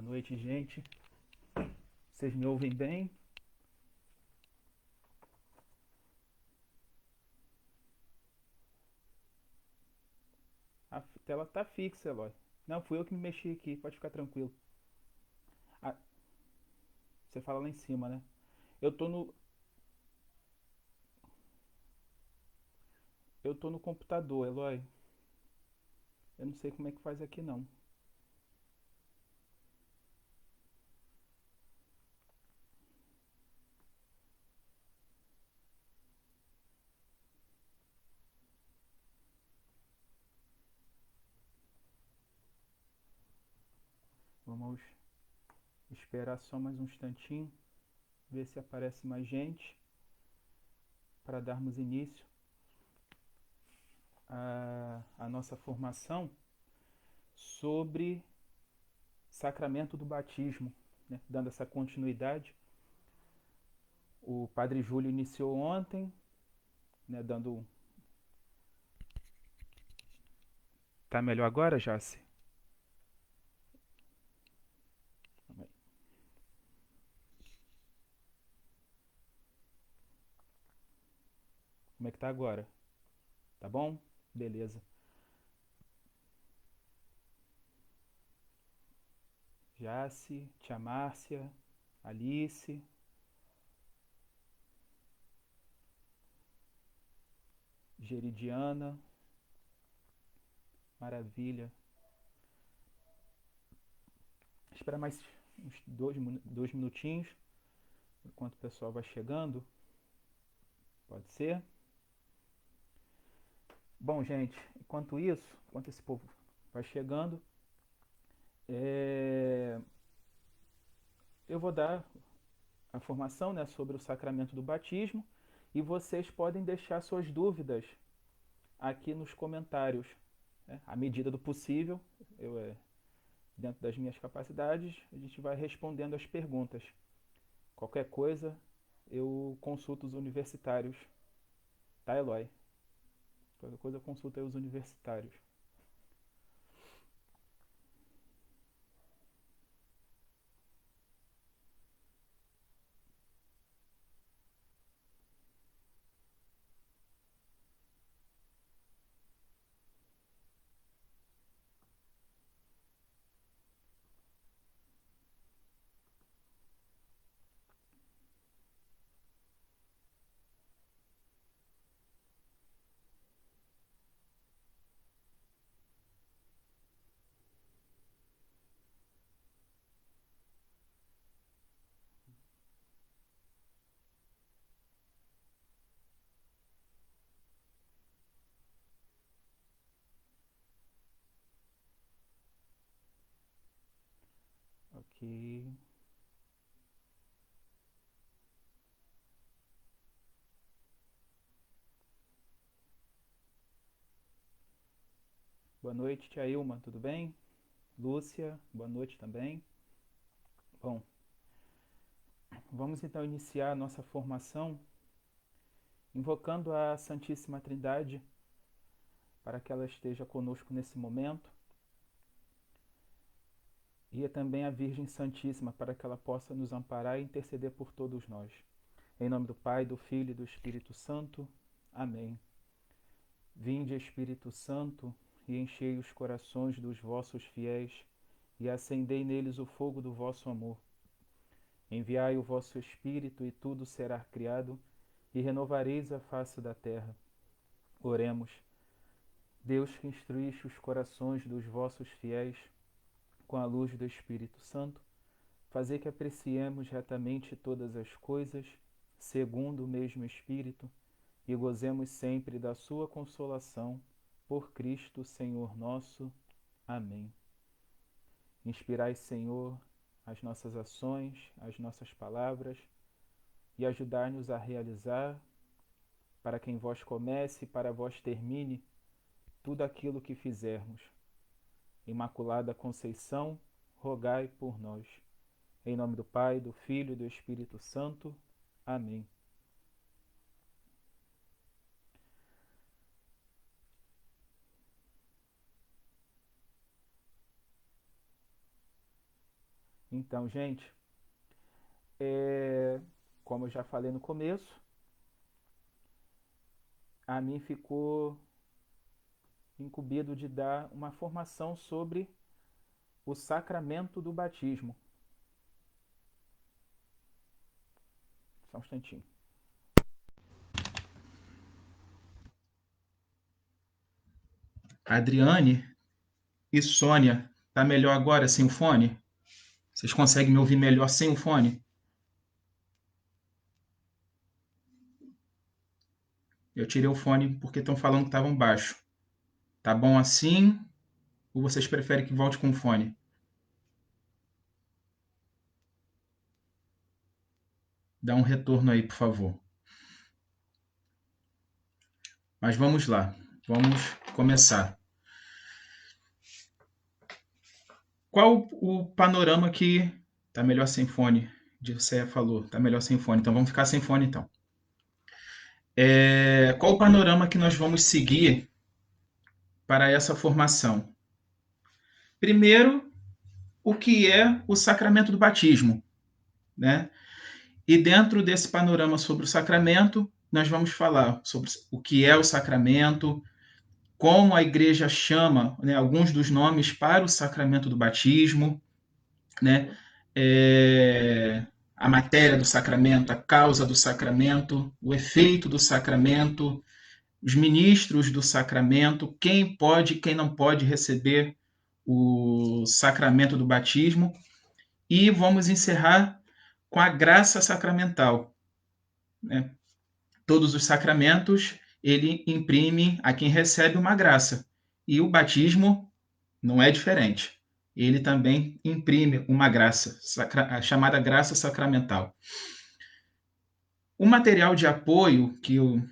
noite, gente. Vocês me ouvem bem? A tela tá fixa, Eloy. Não, fui eu que me mexi aqui, pode ficar tranquilo. Ah, você fala lá em cima, né? Eu tô no, eu tô no computador, Eloy. Eu não sei como é que faz aqui não. Vamos esperar só mais um instantinho, ver se aparece mais gente para darmos início à nossa formação sobre sacramento do batismo, né? Dando essa continuidade. O Padre Júlio iniciou ontem, né? Dando. Tá melhor agora, Jace? Como é que tá agora? Tá bom? Beleza. Jace, tia Márcia, Alice, Geridiana, maravilha. Espera mais uns dois minutinhos, enquanto o pessoal vai chegando. Pode ser? Bom, gente, enquanto isso, enquanto esse povo vai chegando, é, eu vou dar a formação, né, sobre o sacramento do batismo e vocês podem deixar suas dúvidas aqui nos comentários, né? À medida do possível, dentro das minhas capacidades, a gente vai respondendo as perguntas. Qualquer coisa, eu consulto os universitários, tá, Eloy? Qualquer coisa, eu consulto aí os universitários. Ok. Boa noite, tia Ilma, tudo bem? Lúcia, boa noite também. Bom, vamos então iniciar a nossa formação invocando a Santíssima Trindade para que ela esteja conosco nesse momento e também a Virgem Santíssima para que ela possa nos amparar e interceder por todos nós. Em nome do Pai, do Filho e do Espírito Santo. Amém. Vinde, Espírito Santo, e enchei os corações dos vossos fiéis, e acendei neles o fogo do vosso amor. Enviai o vosso Espírito, e tudo será criado, e renovareis a face da terra. Oremos. Deus que instruíste os corações dos vossos fiéis com a luz do Espírito Santo, fazei que apreciemos retamente todas as coisas, segundo o mesmo Espírito, e gozemos sempre da sua consolação, por Cristo Senhor nosso. Amém. Inspirai, Senhor, as nossas ações, as nossas palavras, e ajudai-nos a realizar, para que em vós comece e para vós termine, tudo aquilo que fizermos. Imaculada Conceição, rogai por nós. Em nome do Pai, do Filho e do Espírito Santo. Amém. Então, gente, como eu já falei no começo, a mim ficou incumbido de dar uma formação sobre o sacramento do batismo. Só um instantinho. Adriane e Sônia, tá melhor agora sem o fone? Vocês conseguem me ouvir melhor sem o fone? Eu tirei o fone porque estão falando que estavam baixo. Tá bom assim? Ou vocês preferem que volte com o fone? Dá um retorno aí, por favor. Mas vamos lá. Vamos começar. Qual o panorama que tá melhor sem fone? Você falou, tá melhor sem fone. Então vamos ficar sem fone então. Qual o panorama que nós vamos seguir para essa formação? Primeiro, o que é o sacramento do batismo, né? E dentro desse panorama sobre o sacramento, nós vamos falar sobre o que é o sacramento, como a igreja chama, né, alguns dos nomes para o sacramento do batismo, né? A matéria do sacramento, a causa do sacramento, o efeito do sacramento, os ministros do sacramento, quem pode e quem não pode receber o sacramento do batismo. E vamos encerrar com a graça sacramental, né? Todos os sacramentos, ele imprime a quem recebe uma graça. E o batismo não é diferente. Ele também imprime uma graça, a chamada graça sacramental. O material de apoio que eu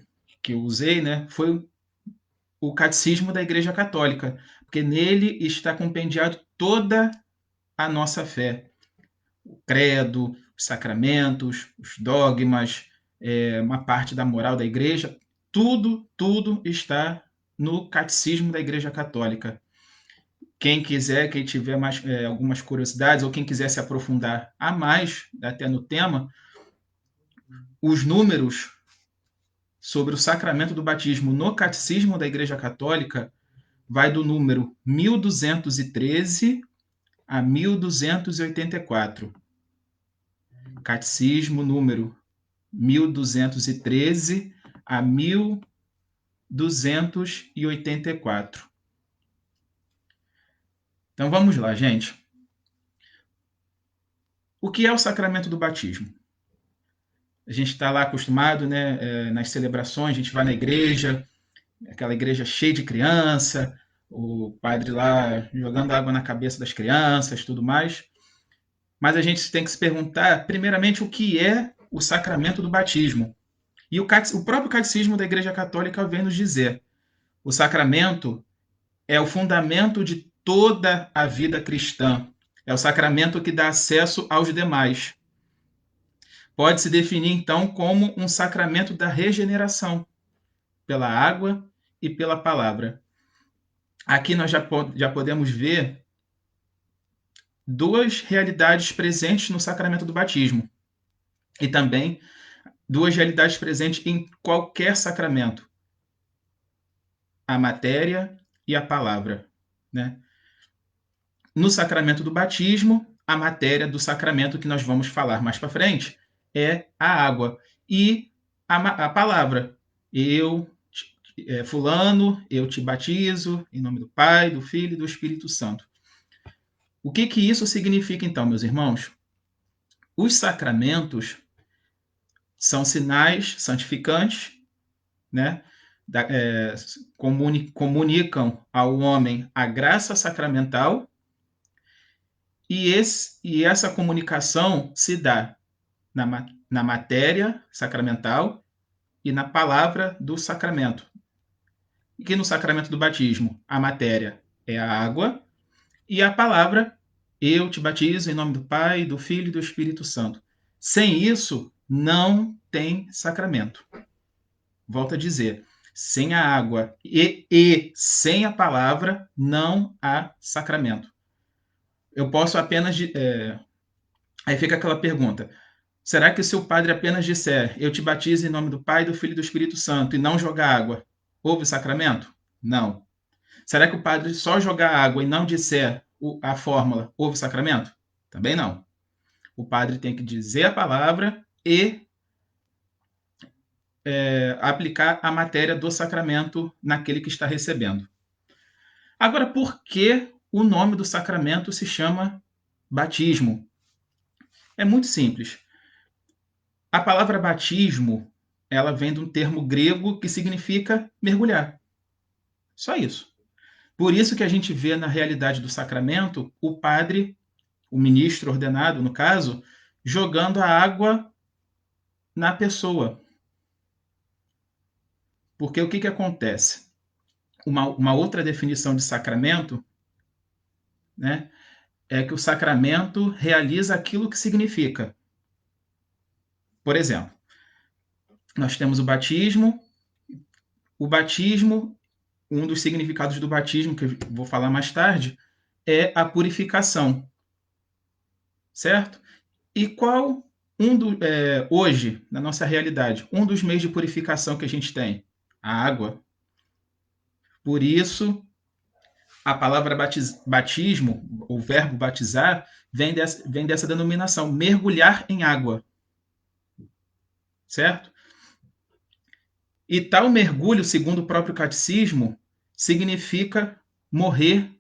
usei, né, foi o Catecismo da Igreja Católica, porque nele está compendiado toda a nossa fé. O credo, os sacramentos, os dogmas, uma parte da moral da igreja, tudo está no Catecismo da Igreja Católica. Quem quiser, quem tiver mais algumas curiosidades ou quem quiser se aprofundar a mais até no tema, os números sobre o sacramento do batismo no Catecismo da Igreja Católica vai do número 1213 a 1284. Catecismo número 1213 a 1284. Então vamos lá, gente. O que é o sacramento do batismo? A gente está lá acostumado, né, nas celebrações, a gente vai na igreja, aquela igreja cheia de criança, o padre lá jogando água na cabeça das crianças, tudo mais. Mas a gente tem que se perguntar, primeiramente, o que é o sacramento do batismo. E o próprio Catecismo da Igreja Católica vem nos dizer: o sacramento é o fundamento de toda a vida cristã. É o sacramento que dá acesso aos demais. Pode-se definir, então, como um sacramento da regeneração, pela água e pela palavra. Aqui nós já podemos ver duas realidades presentes no sacramento do batismo. E também duas realidades presentes em qualquer sacramento: a matéria e a palavra, né? No sacramento do batismo, a matéria do sacramento que nós vamos falar mais para frente é a água. E a palavra: fulano, eu te batizo em nome do Pai, do Filho e do Espírito Santo. O que isso significa, então, meus irmãos? Os sacramentos são sinais santificantes, né? Comunicam ao homem a graça sacramental, e essa comunicação se dá na matéria sacramental e na palavra do sacramento. E que no sacramento do batismo, a matéria é a água e a palavra: eu te batizo em nome do Pai, do Filho e do Espírito Santo. Sem isso, não tem sacramento. Volto a dizer, sem a água e sem a palavra, não há sacramento. Eu posso apenas Aí fica aquela pergunta: será que se o padre apenas disser, eu te batizo em nome do Pai, do Filho e do Espírito Santo, e não jogar água, houve sacramento? Não. Será que o padre só jogar água e não disser a fórmula, houve sacramento? Também não. O padre tem que dizer a palavra e aplicar a matéria do sacramento naquele que está recebendo. Agora, por que o nome do sacramento se chama batismo? É muito simples. A palavra batismo, ela vem de um termo grego que significa mergulhar. Só isso. Por isso que a gente vê na realidade do sacramento o padre, o ministro ordenado, no caso, jogando a água na pessoa. Porque o que acontece? Uma outra definição de sacramento, né, é que o sacramento realiza aquilo que significa. Por exemplo, nós temos o batismo. O batismo, um dos significados do batismo, que eu vou falar mais tarde, é a purificação. Certo? E qual hoje, na nossa realidade, um dos meios de purificação que a gente tem? A água. Por isso, a palavra batismo, o verbo batizar, vem dessa denominação, mergulhar em água. Certo? E tal mergulho, segundo o próprio catecismo, significa morrer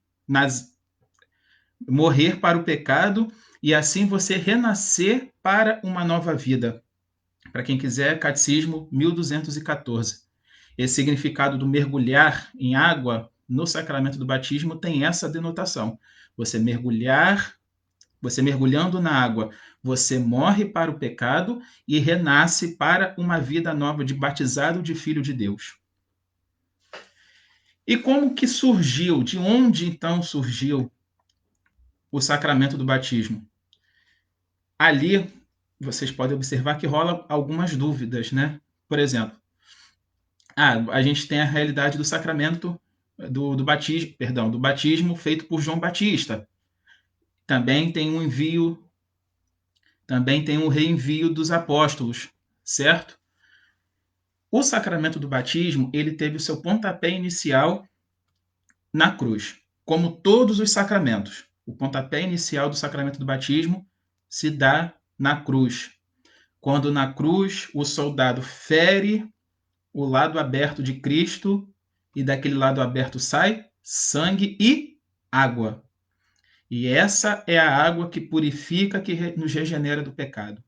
morrer para o pecado e assim você renascer para uma nova vida. Para quem quiser, Catecismo 1214. Esse significado do mergulhar em água no sacramento do batismo tem essa denotação. Você mergulhando na água, você morre para o pecado e renasce para uma vida nova de batizado de filho de Deus. E como que surgiu? De onde então surgiu o sacramento do batismo? Ali vocês podem observar que rola algumas dúvidas, né? Por exemplo, a gente tem a realidade do sacramento do batismo feito por João Batista. Também tem um reenvio dos apóstolos, certo? O sacramento do batismo, ele teve o seu pontapé inicial na cruz, como todos os sacramentos. O pontapé inicial do sacramento do batismo se dá na cruz. Quando na cruz o soldado fere o lado aberto de Cristo e daquele lado aberto sai sangue e água. E essa é a água que purifica, que nos regenera do pecado.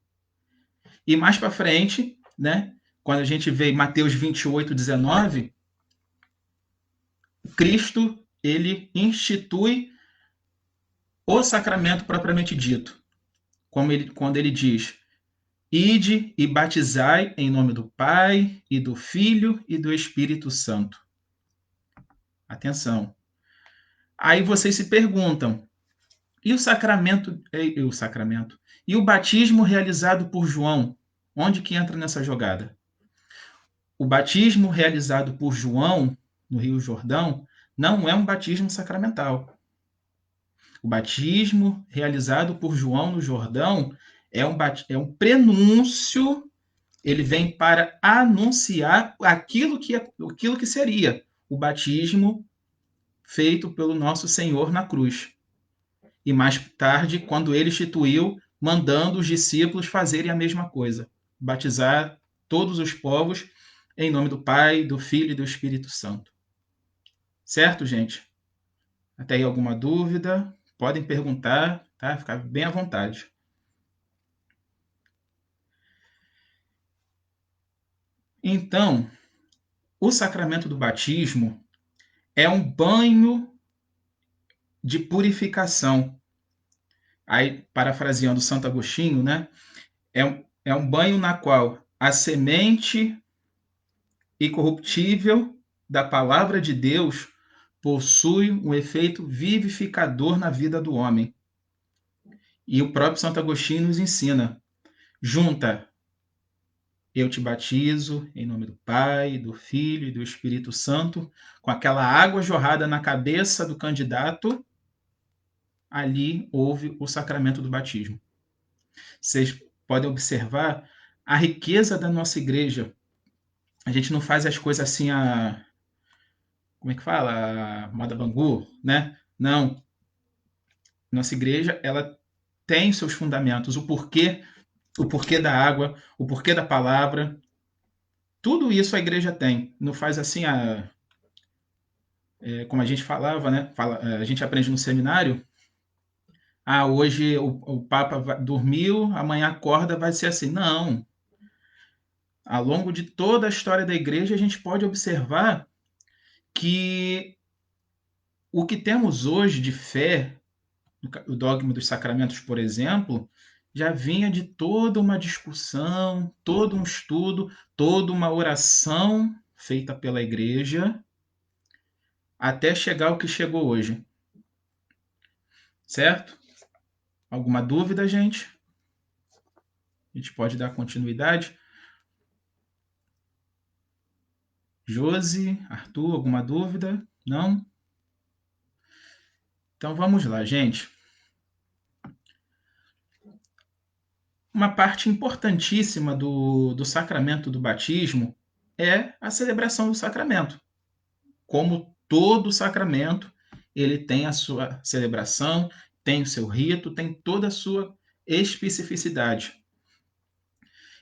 E mais para frente, né, quando a gente vê Mateus 28, 19, Cristo ele institui o sacramento propriamente dito. Quando ele diz: ide e batizai em nome do Pai, e do Filho e do Espírito Santo. Atenção. Aí vocês se perguntam, e o sacramento? E o batismo realizado por João? Onde que entra nessa jogada? O batismo realizado por João, no Rio Jordão, não é um batismo sacramental. O batismo realizado por João no Jordão é um prenúncio, ele vem para anunciar aquilo que seria o batismo feito pelo nosso Senhor na cruz. E mais tarde, quando ele instituiu, mandando os discípulos fazerem a mesma coisa, batizar todos os povos em nome do Pai, do Filho e do Espírito Santo. Certo, gente? Até aí alguma dúvida? Podem perguntar, tá? Ficar bem à vontade. Então, o sacramento do batismo é um banho de purificação. Aí, parafraseando Santo Agostinho, né? É um banho na qual a semente incorruptível da palavra de Deus possui um efeito vivificador na vida do homem. E o próprio Santo Agostinho nos ensina: junta, eu te batizo em nome do Pai, do Filho e do Espírito Santo, com aquela água jorrada na cabeça do candidato, ali houve o sacramento do batismo. Vocês podem observar a riqueza da nossa igreja. A gente não faz as coisas assim, como é que fala? A moda Bangu, né? Não. Nossa igreja, ela tem seus fundamentos, o porquê da água, o porquê da palavra. Tudo isso a igreja tem. Não faz assim, como a gente falava, né? A gente aprende no seminário. Hoje o Papa dormiu, amanhã acorda, vai ser assim. Não. Ao longo de toda a história da igreja, a gente pode observar que o que temos hoje de fé, o dogma dos sacramentos, por exemplo, já vinha de toda uma discussão, todo um estudo, toda uma oração feita pela igreja até chegar ao que chegou hoje. Certo? Alguma dúvida, gente? A gente pode dar continuidade? Josi, Arthur, alguma dúvida? Não? Então vamos lá, gente. Uma parte importantíssima do sacramento do batismo é a celebração do sacramento. Como todo sacramento, ele tem a sua celebração, tem o seu rito, tem toda a sua especificidade.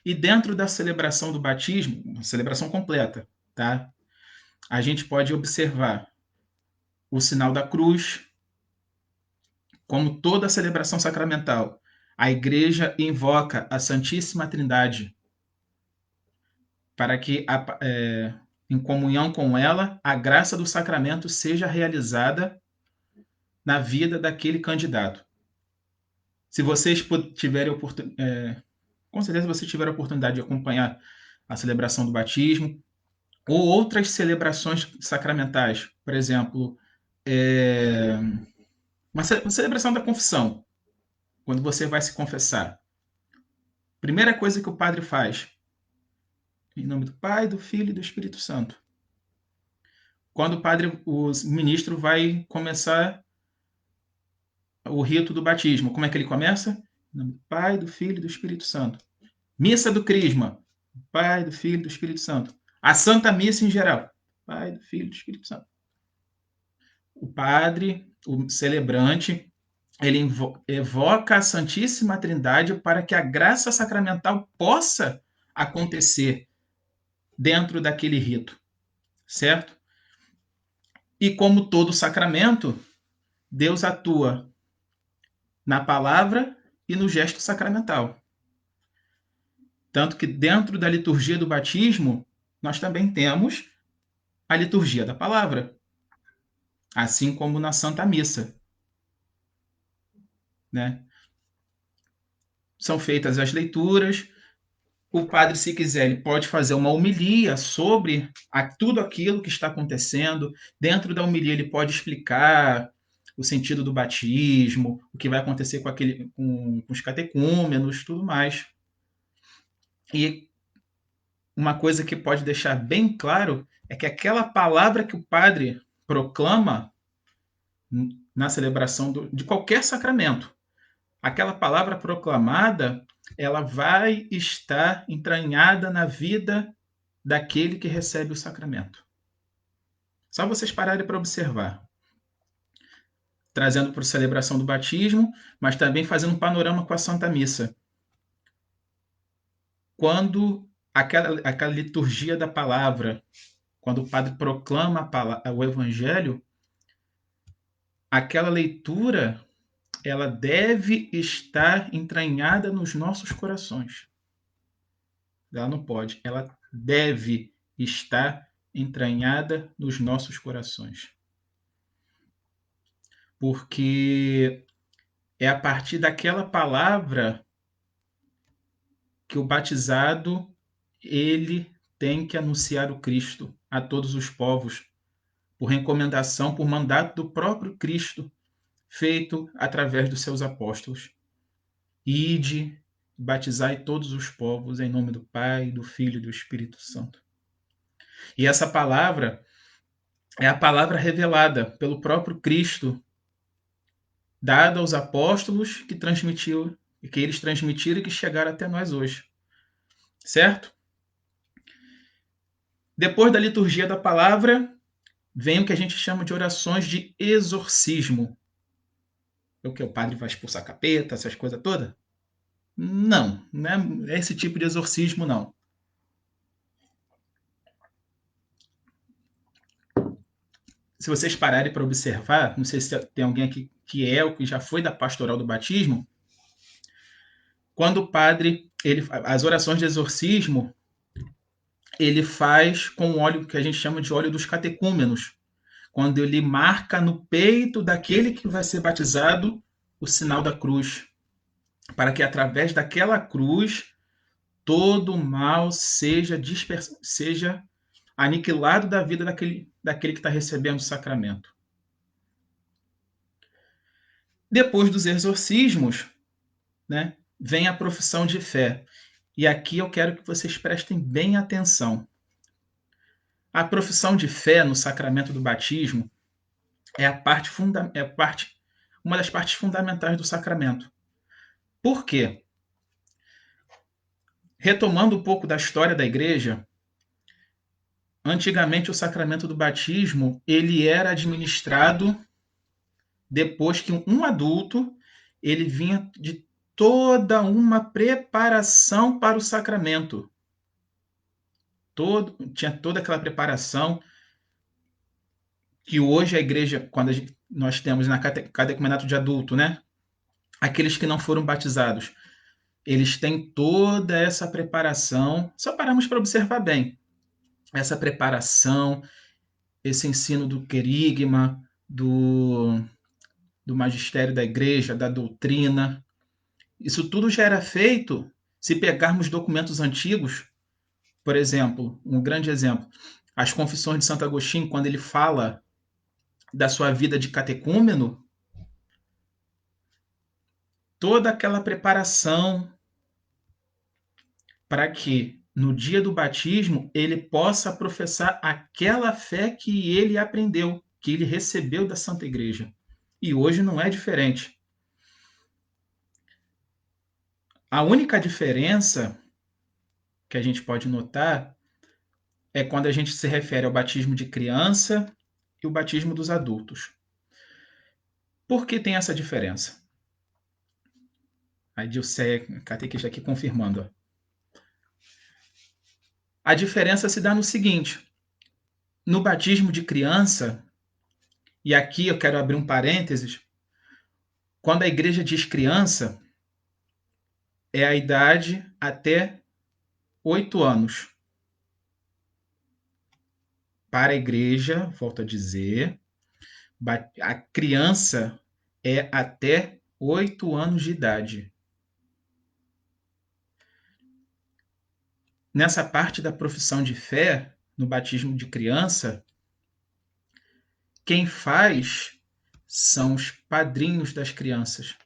E dentro da celebração do batismo, celebração completa, tá? A gente pode observar o sinal da cruz, como toda celebração sacramental. A igreja invoca a Santíssima Trindade para que, em comunhão com ela, a graça do sacramento seja realizada na vida daquele candidato. Se vocês tiverem oportunidade, com certeza vocês tiveram a oportunidade de acompanhar a celebração do batismo ou outras celebrações sacramentais, por exemplo, uma celebração da confissão, quando você vai se confessar. Primeira coisa que o padre faz, em nome do Pai, do Filho e do Espírito Santo. Quando o ministro vai começar o rito do batismo, como é que ele começa? Em nome do Pai, do Filho e do Espírito Santo. Missa do Crisma, Pai, do Filho e do Espírito Santo. A Santa Missa em geral, Pai, do Filho e do Espírito Santo. O padre, o celebrante, ele evoca a Santíssima Trindade para que a graça sacramental possa acontecer dentro daquele rito, certo? E como todo sacramento, Deus atua na palavra e no gesto sacramental. Tanto que dentro da liturgia do batismo, nós também temos a liturgia da palavra, assim como na Santa Missa, né? São feitas as leituras. O padre, se quiser, ele pode fazer uma homilia sobre tudo aquilo que está acontecendo. Dentro da homilia, ele pode explicar o sentido do batismo, o que vai acontecer com os catecúmenos, tudo mais. E uma coisa que pode deixar bem claro é que aquela palavra que o padre proclama na celebração de qualquer sacramento, aquela palavra proclamada, ela vai estar entranhada na vida daquele que recebe o sacramento. Só vocês pararem para observar. Trazendo para a celebração do batismo, mas também fazendo um panorama com a Santa Missa. Quando aquela liturgia da palavra, quando o padre proclama o evangelho, aquela leitura, ela deve estar entranhada nos nossos corações. Ela não pode, ela deve estar entranhada nos nossos corações. Porque é a partir daquela palavra que o batizado ele tem que anunciar o Cristo a todos os povos, por recomendação, por mandato do próprio Cristo, feito através dos seus apóstolos. Ide, batizai todos os povos em nome do Pai, do Filho e do Espírito Santo. E essa palavra é a palavra revelada pelo próprio Cristo, dada aos apóstolos, que transmitiu e que eles transmitiram e que chegaram até nós hoje. Certo? Depois da liturgia da palavra, vem o que a gente chama de orações de exorcismo. O que? O padre vai expulsar capeta, essas coisas todas? Não, não é esse tipo de exorcismo, não. Se vocês pararem para observar, não sei se tem alguém aqui que é ou que já foi da pastoral do batismo, quando o padre, as orações de exorcismo, ele faz com o óleo que a gente chama de óleo dos catecúmenos, quando ele marca no peito daquele que vai ser batizado o sinal da cruz, para que através daquela cruz todo o mal seja aniquilado da vida daquele que está recebendo o sacramento. Depois dos exorcismos, né, vem a profissão de fé. E aqui eu quero que vocês prestem bem atenção. A profissão de fé no sacramento do batismo é uma das partes fundamentais do sacramento. Por quê? Retomando um pouco da história da igreja, antigamente o sacramento do batismo ele era administrado depois que um adulto ele vinha de toda uma preparação para o sacramento. Tinha toda aquela preparação que hoje a igreja, nós temos na catecumenato de adulto, né? Aqueles que não foram batizados, eles têm toda essa preparação. Só paramos para observar bem essa preparação, esse ensino do querigma, do magistério da igreja, da doutrina. Isso tudo já era feito se pegarmos documentos antigos. Por exemplo, um grande exemplo, as Confissões de Santo Agostinho, quando ele fala da sua vida de catecúmeno, toda aquela preparação para que no dia do batismo ele possa professar aquela fé que ele aprendeu, que ele recebeu da Santa Igreja. E hoje não é diferente. A única diferença que a gente pode notar é quando a gente se refere ao batismo de criança e o batismo dos adultos. Por que tem essa diferença? A Dilceia catequista aqui confirmando. A diferença se dá no seguinte: no batismo de criança, e aqui eu quero abrir um parênteses, quando a igreja diz criança, é a idade até 8 anos. Para a igreja, volto a dizer, a criança é até 8 anos de idade. Nessa parte da profissão de fé, no batismo de criança, quem faz são os padrinhos das crianças.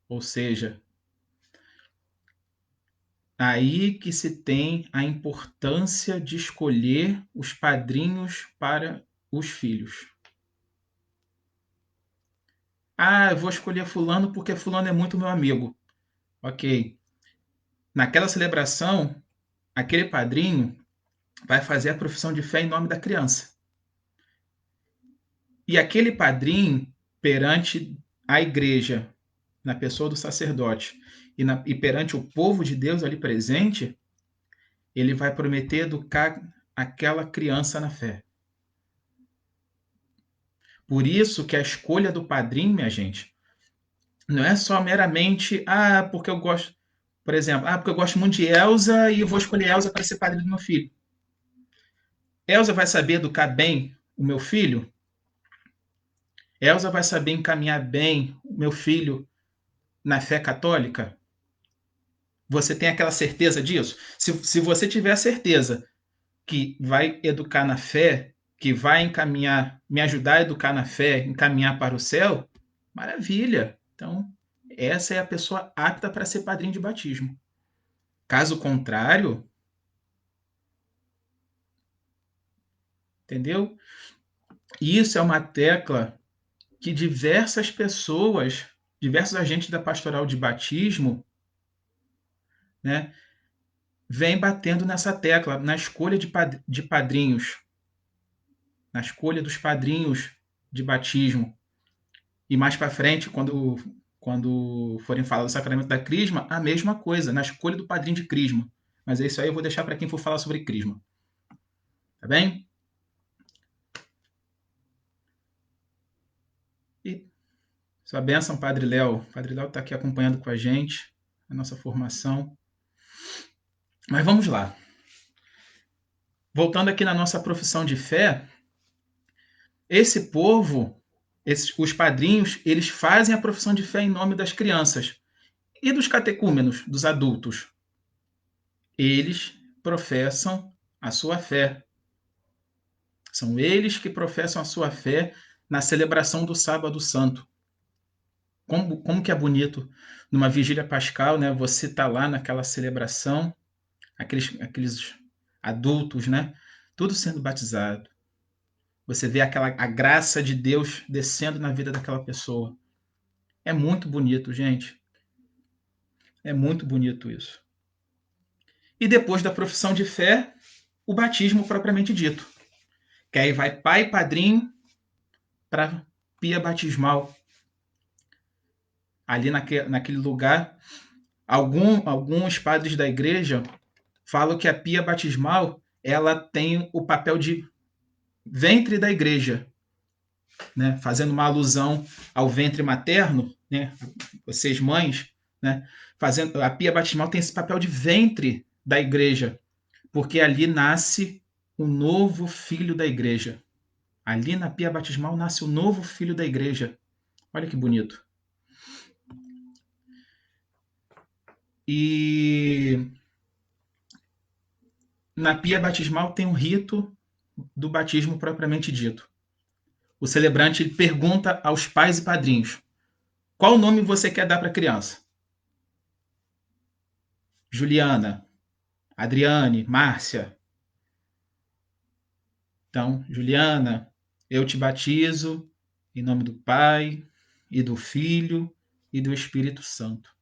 Ou seja, aí que se tem a importância de escolher os padrinhos para os filhos. Ah, eu vou escolher fulano porque fulano é muito meu amigo. Ok. Naquela celebração, aquele padrinho vai fazer a profissão de fé em nome da criança. E aquele padrinho, perante a igreja, na pessoa do sacerdote, e perante o povo de Deus ali presente, ele vai prometer educar aquela criança na fé. Por isso que a escolha do padrinho, minha gente, não é só meramente, porque eu gosto, por exemplo, porque eu gosto muito de Elsa e eu vou escolher Elsa para ser padrinho do meu filho. Elsa vai saber educar bem o meu filho? Elsa vai saber encaminhar bem o meu filho na fé católica? Você tem aquela certeza disso? Se você tiver a certeza que vai educar na fé, que vai encaminhar, me ajudar a educar na fé, encaminhar para o céu, maravilha. Então, essa é a pessoa apta para ser padrinho de batismo. Caso contrário, entendeu? Isso é uma tecla que diversas pessoas diversos agentes da pastoral de batismo, né, vêm batendo nessa tecla, na escolha de padrinhos, na escolha dos padrinhos de batismo. E mais para frente, quando forem falar do sacramento da crisma, a mesma coisa, na escolha do padrinho de crisma. Mas isso aí eu vou deixar para quem for falar sobre crisma. Tá bem? E sua bênção, Padre Léo. Padre Léo está aqui acompanhando com a gente a nossa formação. Mas vamos lá. Voltando aqui na nossa profissão de fé, esse povo, os padrinhos, eles fazem a profissão de fé em nome das crianças e dos catecúmenos, dos adultos. Eles professam a sua fé. São eles que professam a sua fé na celebração do Sábado Santo. Como que é bonito numa vigília pascal, né? Você está lá naquela celebração, aqueles adultos, né? Tudo sendo batizado. Você vê a graça de Deus descendo na vida daquela pessoa. É muito bonito, gente. É muito bonito isso. E depois da profissão de fé, o batismo propriamente dito. Que aí vai pai e padrinho para pia batismal. Ali naquele lugar, alguns padres da igreja falam que a pia batismal ela tem o papel de ventre da igreja, né? Fazendo uma alusão ao ventre materno, né? Vocês mães, né? A pia batismal tem esse papel de ventre da igreja, porque ali nasce o novo filho da igreja. Ali na pia batismal nasce o novo filho da igreja. Olha que bonito. E na pia batismal tem o rito do batismo propriamente dito. O celebrante pergunta aos pais e padrinhos: qual nome você quer dar para a criança? Juliana, Adriane, Márcia. Então, Juliana, eu te batizo em nome do Pai e do Filho e do Espírito Santo.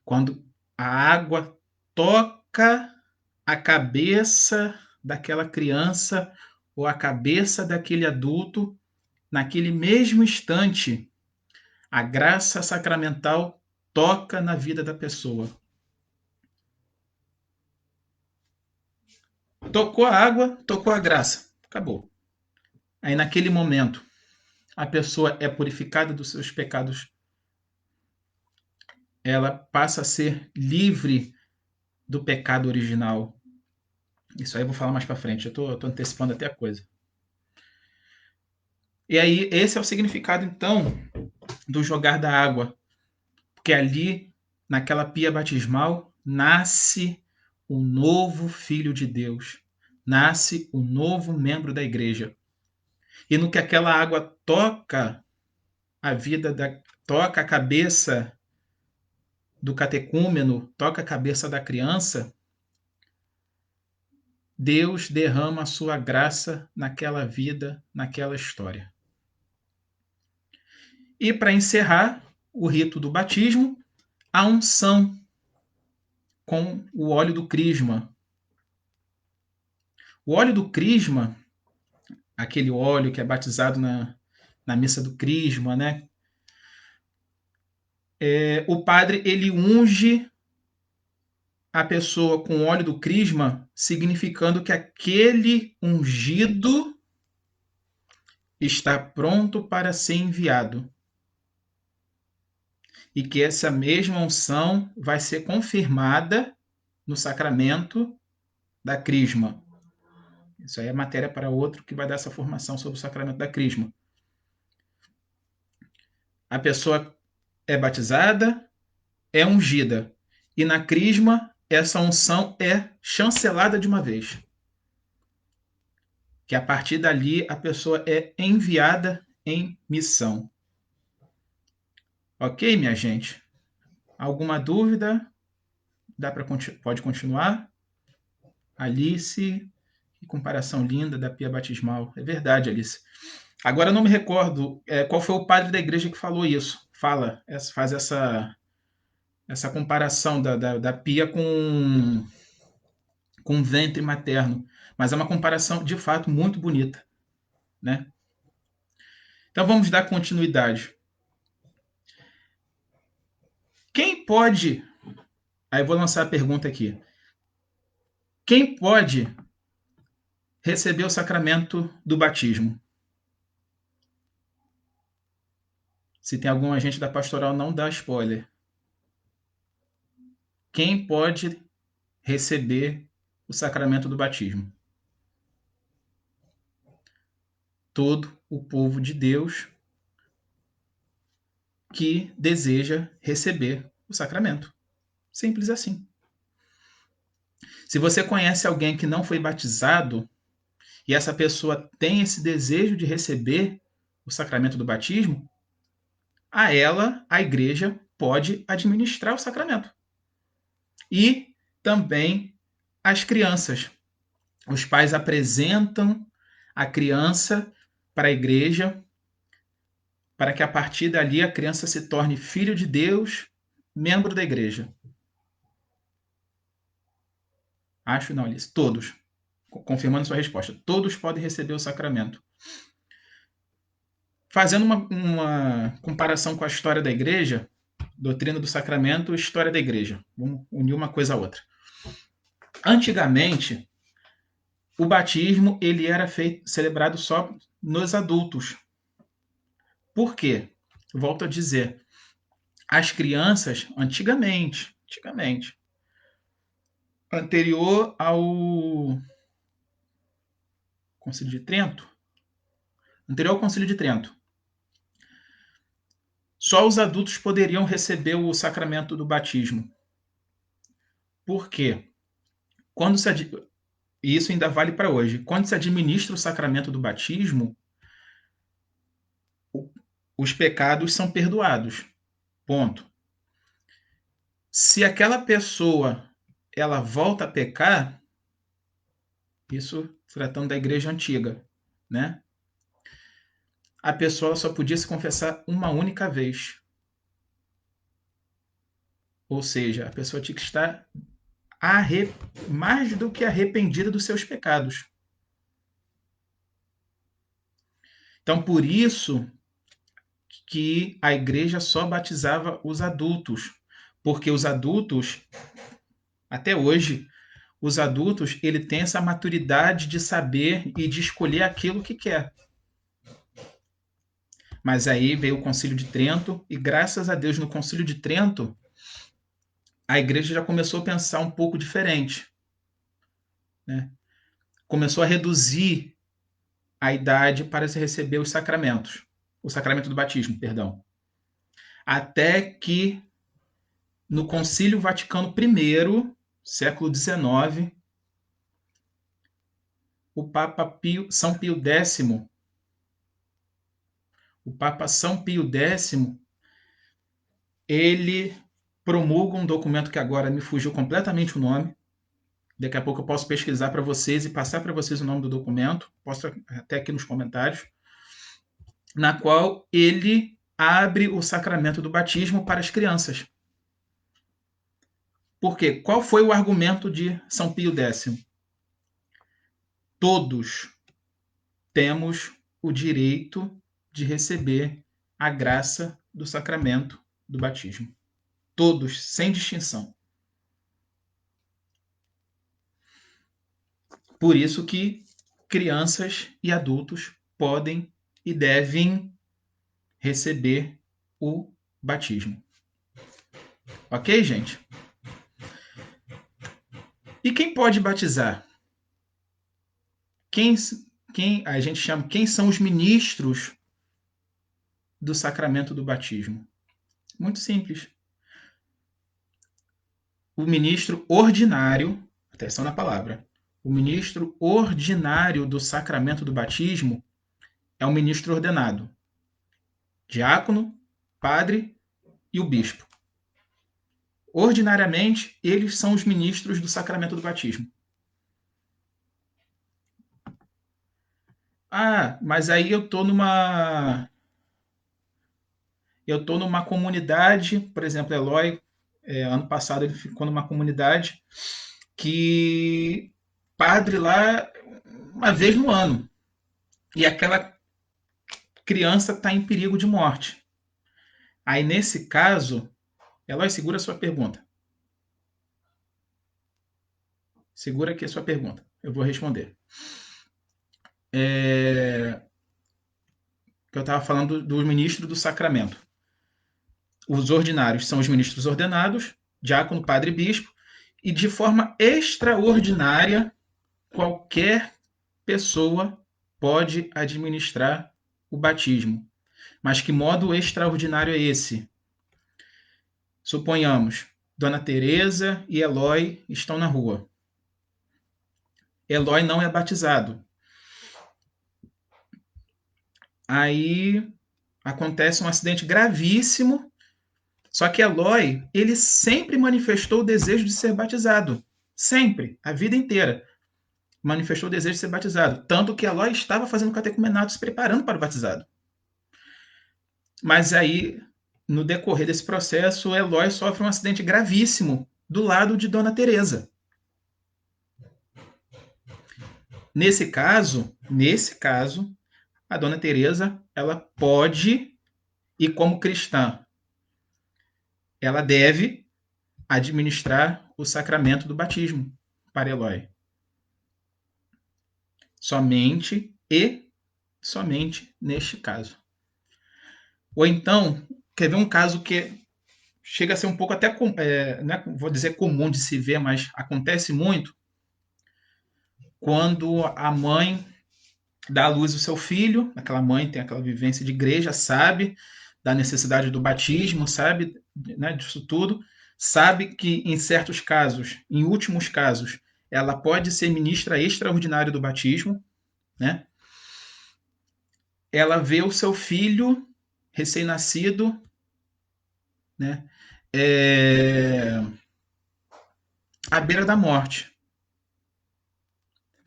Quando a água toca a cabeça daquela criança ou a cabeça daquele adulto, naquele mesmo instante, a graça sacramental toca na vida da pessoa. Tocou a água, tocou a graça. Acabou. Aí naquele momento, a pessoa é purificada dos seus pecados. Ela passa a ser livre do pecado original. Isso aí eu vou falar mais para frente. Eu tô antecipando até a coisa. E aí, esse é o significado, então, do jogar da água. Porque ali, naquela pia batismal, nasce um novo filho de Deus. Nasce um novo membro da igreja. E no que aquela água toca toca a cabeça do catecúmeno, toca a cabeça da criança, Deus derrama a sua graça naquela vida, naquela história. E para encerrar o rito do batismo, a unção com o óleo do crisma. O óleo do crisma, aquele óleo que é batizado na missa do crisma, né? O padre ele unge a pessoa com óleo do crisma, significando que aquele ungido está pronto para ser enviado. E que essa mesma unção vai ser confirmada no sacramento da crisma. Isso aí é matéria para outro que vai dar essa formação sobre o sacramento da crisma. A pessoa é batizada, é ungida. E na crisma, essa unção é chancelada de uma vez. Que a partir dali a pessoa é enviada em missão. Ok, minha gente? Alguma dúvida? Pode continuar? Alice, que comparação linda da pia batismal. É verdade, Alice. Agora eu não me recordo qual foi o padre da igreja que falou isso. faz essa comparação da pia com o ventre materno. Mas é uma comparação, de fato, muito bonita, né? Então vamos dar continuidade. Quem pode... Aí eu vou lançar a pergunta aqui. Quem pode receber o sacramento do batismo? Se tem algum agente da pastoral, não dá spoiler. Quem pode receber o sacramento do batismo? Todo o povo de Deus que deseja receber o sacramento. Simples assim. Se você conhece alguém que não foi batizado e essa pessoa tem esse desejo de receber o sacramento do batismo, a ela, a igreja, pode administrar o sacramento. E também as crianças. Os pais apresentam a criança para a igreja, para que a partir dali a criança se torne filho de Deus, membro da igreja. Acho não, Alice. Todos. Confirmando sua resposta. Todos podem receber o sacramento. Fazendo uma comparação com a história da igreja, doutrina do sacramento e história da igreja. Vamos unir uma coisa a outra. Antigamente, o batismo ele era celebrado só nos adultos. Por quê? Volto a dizer, as crianças, antigamente, anterior ao Concílio de Trento, só os adultos poderiam receber o sacramento do batismo. Por quê? E isso ainda vale para hoje. Quando se administra o sacramento do batismo, os pecados são perdoados. Ponto. Se aquela pessoa ela volta a pecar, isso tratando da igreja antiga, né? A pessoa só podia se confessar uma única vez. Ou seja, a pessoa tinha que estar mais do que arrependida dos seus pecados. Então, por isso que a igreja só batizava os adultos, porque os adultos, até hoje, os adultos ele tem essa maturidade de saber e de escolher aquilo que quer. Mas aí veio o Concílio de Trento e graças a Deus no Concílio de Trento a igreja já começou a pensar um pouco diferente, né? Começou a reduzir a idade para se receber os sacramentos, o sacramento do batismo, perdão. Até que no Concílio Vaticano I, século XIX, o Papa São Pio X, ele promulga um documento que agora me fugiu completamente o nome. Daqui a pouco eu posso pesquisar para vocês e passar para vocês o nome do documento, posso até aqui nos comentários, na qual ele abre o sacramento do batismo para as crianças. Por quê? Qual foi o argumento de São Pio X? Todos temos o direito de receber a graça do sacramento do batismo. Todos, sem distinção. Por isso que crianças e adultos podem e devem receber o batismo. Ok, gente? E quem pode batizar? Quem a gente chama, quem são os ministros do sacramento do batismo? Muito simples. O ministro ordinário, atenção na palavra, o ministro ordinário do sacramento do batismo é o ministro ordenado. Diácono, padre e o bispo. Ordinariamente, eles são os ministros do sacramento do batismo. Ah, mas aí eu estou numa eu estou numa comunidade, por exemplo, Eloy, ano passado ele ficou numa comunidade que padre lá uma vez no ano, e aquela criança está em perigo de morte. Aí, nesse caso, Eloy, segura a sua pergunta. Segura aqui a sua pergunta. Eu vou responder. Que eu estava falando do ministro do sacramento. Os ordinários são os ministros ordenados, diácono, padre e bispo, e de forma extraordinária, qualquer pessoa pode administrar o batismo. Mas que modo extraordinário é esse? Suponhamos, Dona Teresa e Eloy estão na rua. Eloy não é batizado. Aí acontece um acidente gravíssimo, só que Eloy, ele sempre manifestou o desejo de ser batizado. Sempre, a vida inteira. Manifestou o desejo de ser batizado. Tanto que Eloy estava fazendo catecumenato, se preparando para o batizado. Mas aí, no decorrer desse processo, Eloy sofre um acidente gravíssimo do lado de Dona Teresa. Nesse caso, a Dona Teresa, ela pode, e como cristã, ela deve administrar o sacramento do batismo para Eloy. Somente neste caso. Ou então, quer ver um caso que chega a ser um pouco até, não vou dizer comum de se ver, mas acontece muito, quando a mãe dá à luz o seu filho, aquela mãe tem aquela vivência de igreja, sabe da necessidade do batismo, sabe, né, disso tudo, sabe que em certos casos, em últimos casos, ela pode ser ministra extraordinária do batismo, né? Ela vê o seu filho recém-nascido, né, à beira da morte.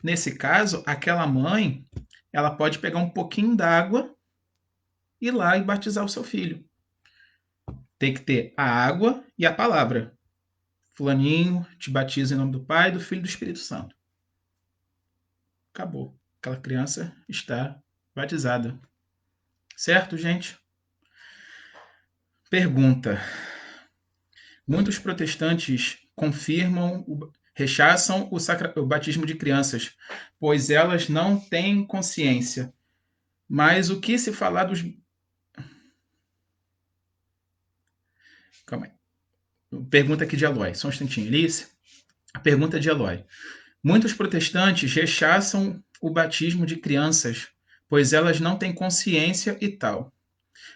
Nesse caso, aquela mãe, ela pode pegar um pouquinho d'água, ir lá e batizar o seu filho. Tem que ter a água e a palavra. Fulaninho, te batiza em nome do Pai, do Filho e do Espírito Santo. Acabou. Aquela criança está batizada. Certo, gente? Pergunta. Muitos protestantes rechaçam o batismo de crianças, pois elas não têm consciência. Mas o que se falar dos... Calma aí. Pergunta aqui de Eloy. Só um instantinho, Alice. A pergunta de Eloy. Muitos protestantes rechaçam o batismo de crianças, pois elas não têm consciência e tal.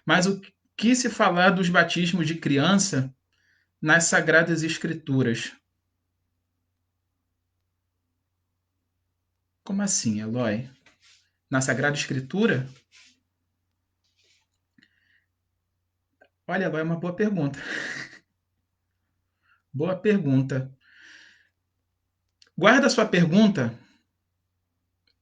Mas o que se falar dos batismos de criança nas Sagradas Escrituras? Como assim, Eloy? Na Sagrada Escritura? Olha, Eloy, é uma boa pergunta. Boa pergunta. Guarda a sua pergunta.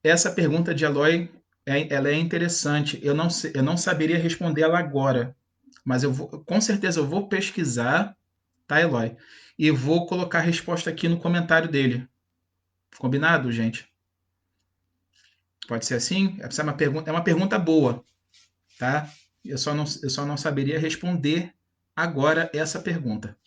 Essa pergunta de Eloy, ela é interessante. Eu não saberia responder ela agora, mas com certeza eu vou pesquisar, tá, Eloy? E vou colocar a resposta aqui no comentário dele. Combinado, gente? Pode ser assim? Essa é uma pergunta boa, tá? Eu só não saberia responder agora essa pergunta.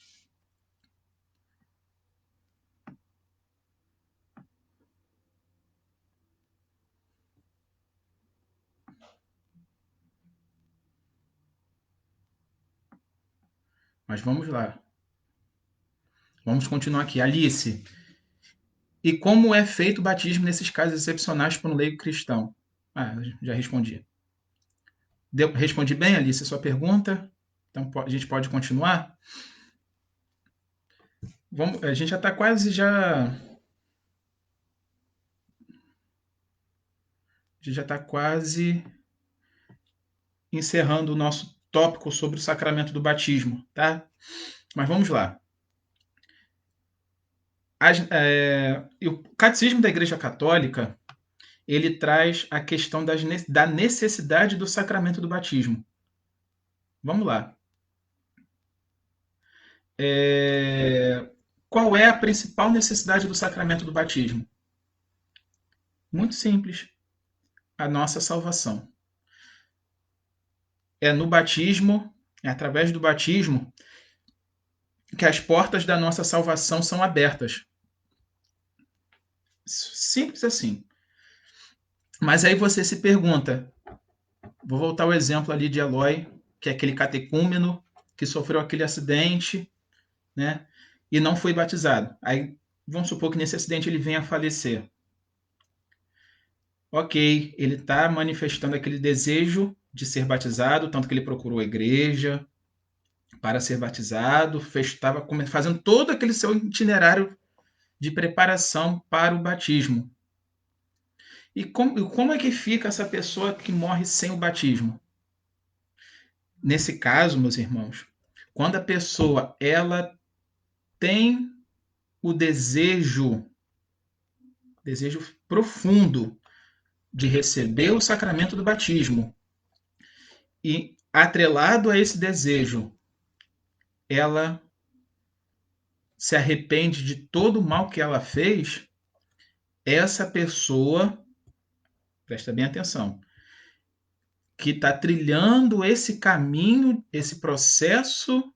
Mas vamos lá. Vamos continuar aqui. Alice, e como é feito o batismo nesses casos excepcionais para um leigo cristão? Ah, já respondi. Respondi bem, Alice, a sua pergunta? Então a gente pode continuar? A gente já está quase já. A gente já está quase encerrando o nosso tópico sobre o sacramento do batismo, tá? Mas vamos lá. O Catecismo da Igreja Católica, ele traz a questão da necessidade do sacramento do batismo. Vamos lá. Qual é a principal necessidade do sacramento do batismo? Muito simples. A nossa salvação. É no batismo, é através do batismo, que as portas da nossa salvação são abertas. Simples assim. Mas aí você se pergunta, vou voltar ao exemplo ali de Eloy, que é aquele catecúmeno que sofreu aquele acidente, né? E não foi batizado. Aí vamos supor que nesse acidente ele venha a falecer. Ok, ele está manifestando aquele desejo de ser batizado, tanto que ele procurou a igreja para ser batizado, estava fazendo todo aquele seu itinerário de preparação para o batismo. E como é que fica essa pessoa que morre sem o batismo? Nesse caso, meus irmãos, quando a pessoa ela tem o desejo profundo de receber o sacramento do batismo e atrelado a esse desejo, ela se arrepende de todo o mal que ela fez, essa pessoa, presta bem atenção, que está trilhando esse caminho, esse processo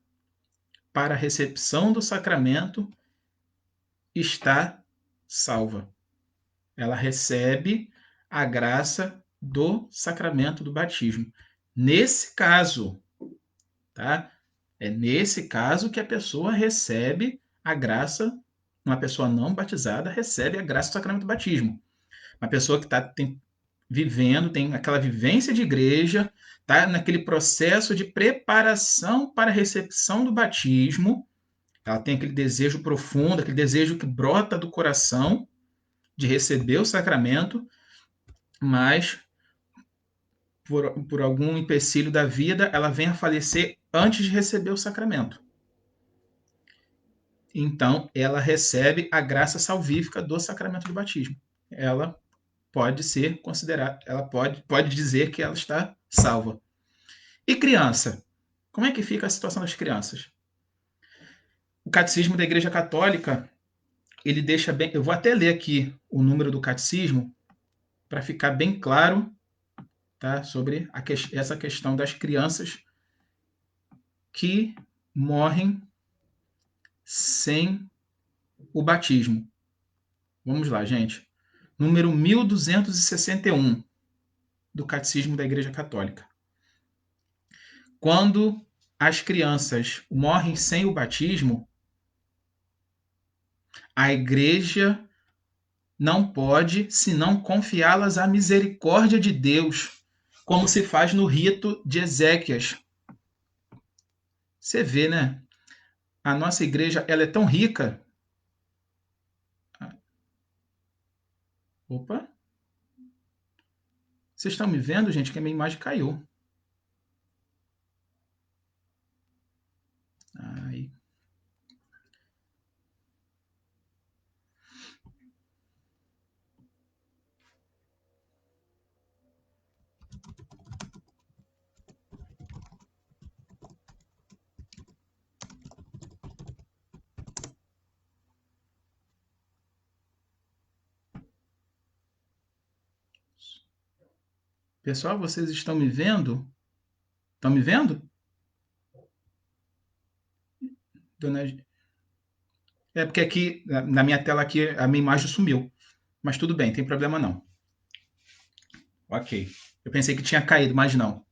para a recepção do sacramento, está salva. Ela recebe a graça do sacramento do batismo. Nesse caso, tá? É nesse caso que a pessoa recebe a graça, uma pessoa não batizada recebe a graça do sacramento do batismo. Uma pessoa que está vivendo, tem aquela vivência de igreja, está naquele processo de preparação para a recepção do batismo, ela tem aquele desejo profundo, aquele desejo que brota do coração de receber o sacramento, mas por algum empecilho da vida, ela vem a falecer antes de receber o sacramento. Então, ela recebe a graça salvífica do sacramento do batismo. Ela pode ser considerada, ela pode dizer que ela está salva. E criança? Como é que fica a situação das crianças? O Catecismo da Igreja Católica, ele deixa bem... Eu vou até ler aqui o número do Catecismo para ficar bem claro, tá, sobre essa questão das crianças que morrem sem o batismo. Vamos lá, gente. Número 1261 do Catecismo da Igreja Católica. Quando as crianças morrem sem o batismo, a Igreja não pode senão confiá-las à misericórdia de Deus, como se faz no rito de Ezequias. Você vê, né? A nossa igreja ela é tão rica. Opa! Vocês estão me vendo, gente, que a minha imagem caiu. Aí. Pessoal, vocês estão me vendo? Estão me vendo? Dona... É porque aqui, na minha tela aqui, a minha imagem sumiu. Mas tudo bem, tem problema não. Ok. Eu pensei que tinha caído, mas não.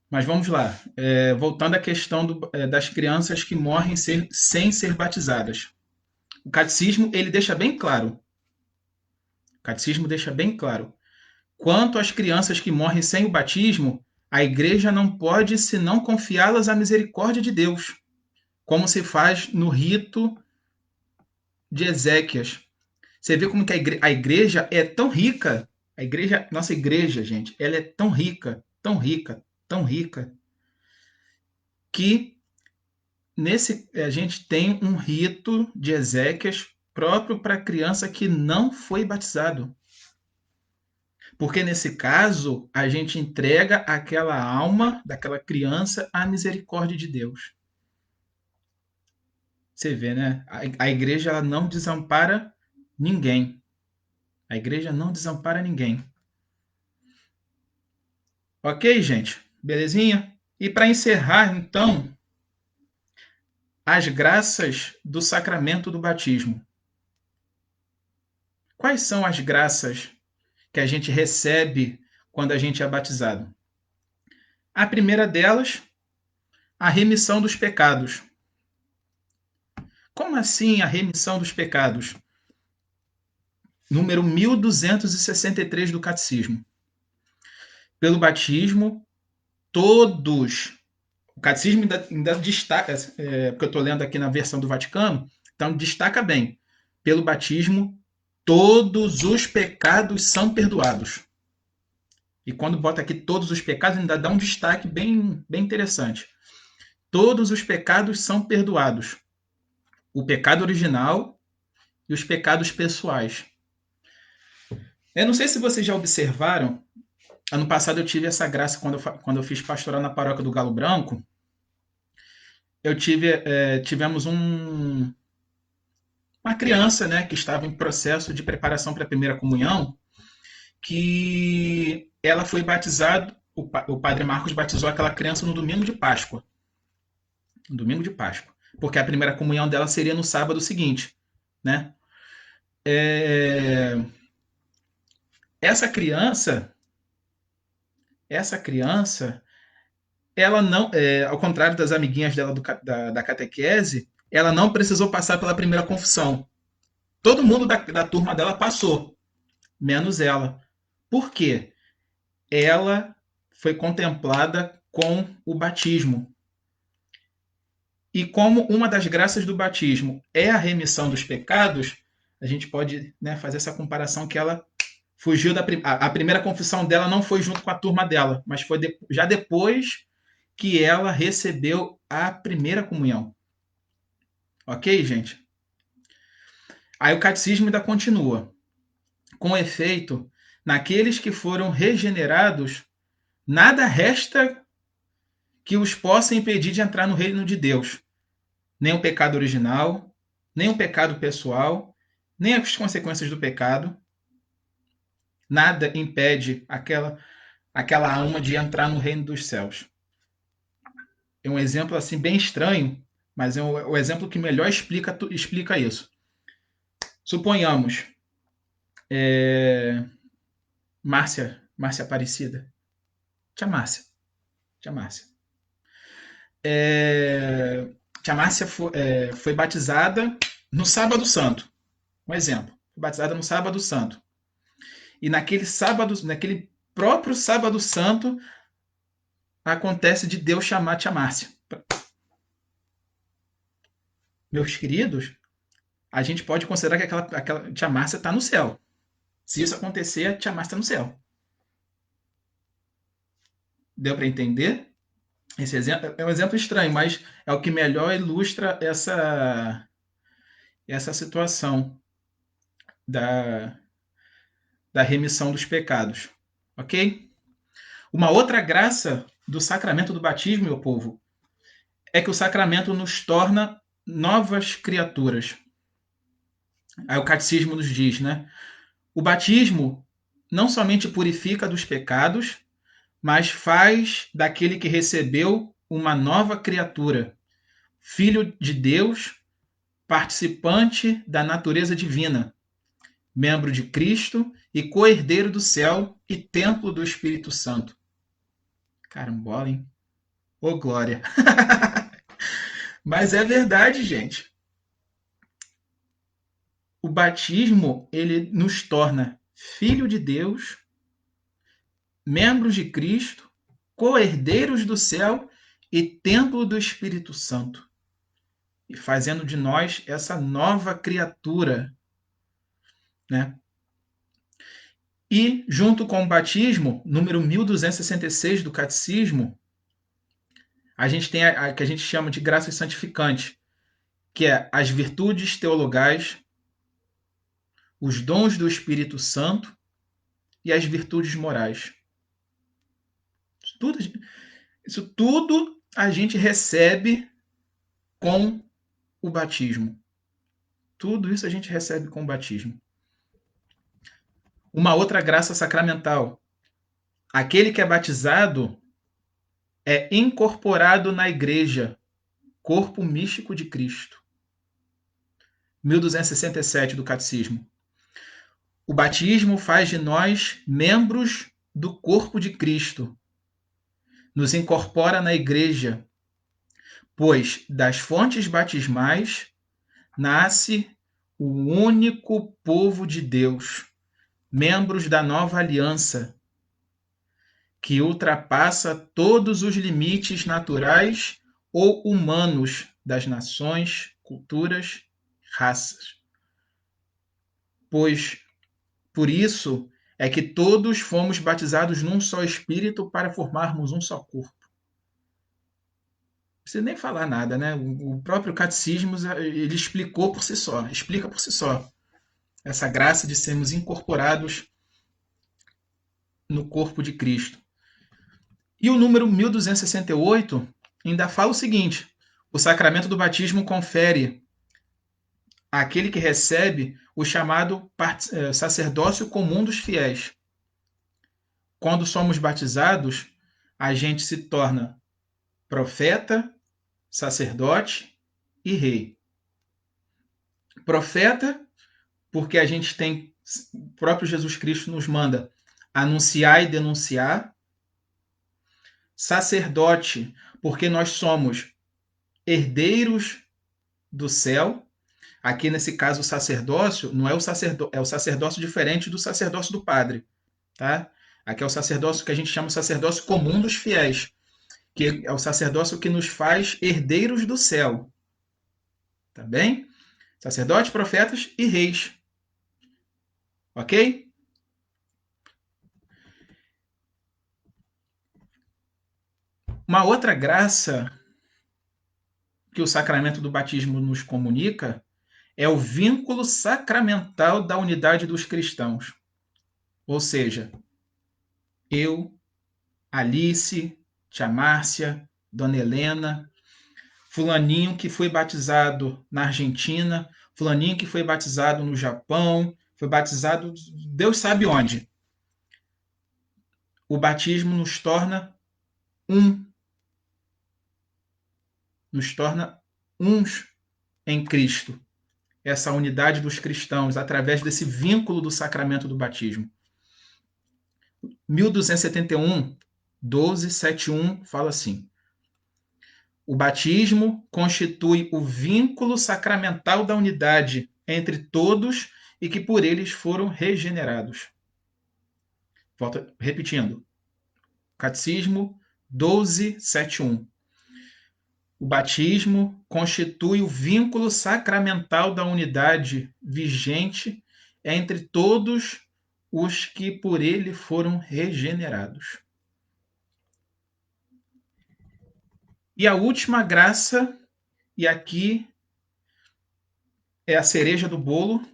Mas vamos lá. Voltando à questão das crianças que morrem sem ser batizadas. O catecismo, ele deixa bem claro. O catecismo deixa bem claro. Quanto às crianças que morrem sem o batismo, a igreja não pode senão confiá-las à misericórdia de Deus, como se faz no rito de Ezequias. Você vê como que a igreja é tão rica. Nossa igreja, gente, ela é tão rica, tão rica, tão rica, que a gente tem um rito de Ezequias próprio para criança que não foi batizado. Porque nesse caso, a gente entrega aquela alma daquela criança à misericórdia de Deus. Você vê, né? A igreja ela não desampara ninguém. A igreja não desampara ninguém. Ok, gente? Belezinha? E para encerrar, então, as graças do sacramento do batismo. Quais são as graças que a gente recebe quando a gente é batizado? A primeira delas, a remissão dos pecados. Como assim a remissão dos pecados? Número 1263 do Catecismo. Pelo batismo, todos. O Catecismo ainda destaca, porque eu estou lendo aqui na versão do Vaticano, então destaca bem. Pelo batismo, todos os pecados são perdoados. E quando bota aqui todos os pecados, ainda dá um destaque bem interessante. Todos os pecados são perdoados. O pecado original e os pecados pessoais. Eu não sei se vocês já observaram, ano passado eu tive essa graça quando eu fiz pastoral na paróquia do Galo Branco. Tivemos uma criança, né, que estava em processo de preparação para a primeira comunhão, que ela foi batizada, o padre Marcos batizou aquela criança no domingo de Páscoa. No domingo de Páscoa. Porque a primeira comunhão dela seria no sábado seguinte, né? Essa criança, ela não, ao contrário das amiguinhas dela da catequese, ela não precisou passar pela primeira confissão. Todo mundo da turma dela passou, menos ela. Por quê? Ela foi contemplada com o batismo. E como uma das graças do batismo é a remissão dos pecados, a gente pode, né, fazer essa comparação que ela fugiu a primeira confissão dela não foi junto com a turma dela, mas foi já depois que ela recebeu a primeira comunhão. Ok, gente? Aí o catecismo ainda continua. Com efeito, naqueles que foram regenerados, nada resta que os possa impedir de entrar no reino de Deus. Nem o pecado original, nem o pecado pessoal, nem as consequências do pecado. Nada impede aquela alma de entrar no reino dos céus. É um exemplo assim bem estranho, mas é o exemplo que melhor explica isso. Suponhamos, Márcia Aparecida. Tia Márcia. Tia Márcia foi batizada no Sábado Santo. Um exemplo. Foi batizada no Sábado Santo. E naquele próprio Sábado Santo, acontece de Deus chamar a Tia Márcia. Meus queridos, a gente pode considerar que aquela Tia Márcia está no céu. Se isso acontecer, a Tia Márcia está no céu. Deu para entender? Esse exemplo é um exemplo estranho, mas é o que melhor ilustra essa situação da remissão dos pecados. Ok? Uma outra graça do sacramento do batismo, meu povo, é que o sacramento nos torna novas criaturas. Aí o catecismo nos diz, né? O batismo não somente purifica dos pecados, mas faz daquele que recebeu uma nova criatura, filho de Deus, participante da natureza divina, membro de Cristo e co-herdeiro do céu e templo do Espírito Santo. Carambola, hein? Ô, glória! Mas é verdade, gente. O batismo, ele nos torna filho de Deus, membros de Cristo, co-herdeiros do céu e templo do Espírito Santo. E fazendo de nós essa nova criatura, né? E, junto com o batismo, número 1266 do Catecismo, a gente tem a que a gente chama de graça santificante, que é as virtudes teologais, os dons do Espírito Santo e as virtudes morais. Isso tudo a gente recebe com o batismo. Tudo isso a gente recebe com o batismo. Uma outra graça sacramental. Aquele que é batizado é incorporado na igreja, corpo místico de Cristo. 1267 do Catecismo. O batismo faz de nós membros do corpo de Cristo. Nos incorpora na igreja, pois das fontes batismais nasce o único povo de Deus, membros da nova aliança, que ultrapassa todos os limites naturais ou humanos das nações, culturas, raças. Pois por isso é que todos fomos batizados num só Espírito para formarmos um só corpo. Não precisa nem falar nada, né? O próprio Catecismo ele explica por si só essa graça de sermos incorporados no corpo de Cristo. E o número 1268 ainda fala o seguinte: o sacramento do batismo confere àquele que recebe o chamado sacerdócio comum dos fiéis. Quando somos batizados, a gente se torna profeta, sacerdote e rei. Profeta, porque a gente tem, o próprio Jesus Cristo nos manda anunciar e denunciar. Sacerdote, porque nós somos herdeiros do céu. Aqui nesse caso o sacerdócio não é é o sacerdócio diferente do sacerdócio do padre, tá? Aqui é o sacerdócio que a gente chama de sacerdócio comum dos fiéis, que é o sacerdócio que nos faz herdeiros do céu. Tá bem? Sacerdotes, profetas e reis. Ok? Uma outra graça que o sacramento do batismo nos comunica é o vínculo sacramental da unidade dos cristãos. Ou seja, eu, Alice, Tia Márcia, Dona Helena, fulaninho que foi batizado na Argentina, fulaninho que foi batizado no Japão, foi batizado Deus sabe onde. O batismo nos torna um. Nos torna uns em Cristo. Essa unidade dos cristãos através desse vínculo do sacramento do batismo. 1271, 1271 fala assim: o batismo constitui o vínculo sacramental da unidade entre todos e que por eles foram regenerados. Volto repetindo. Catecismo 1271. O batismo constitui o vínculo sacramental da unidade vigente entre todos os que por ele foram regenerados. E a última graça, e aqui é a cereja do bolo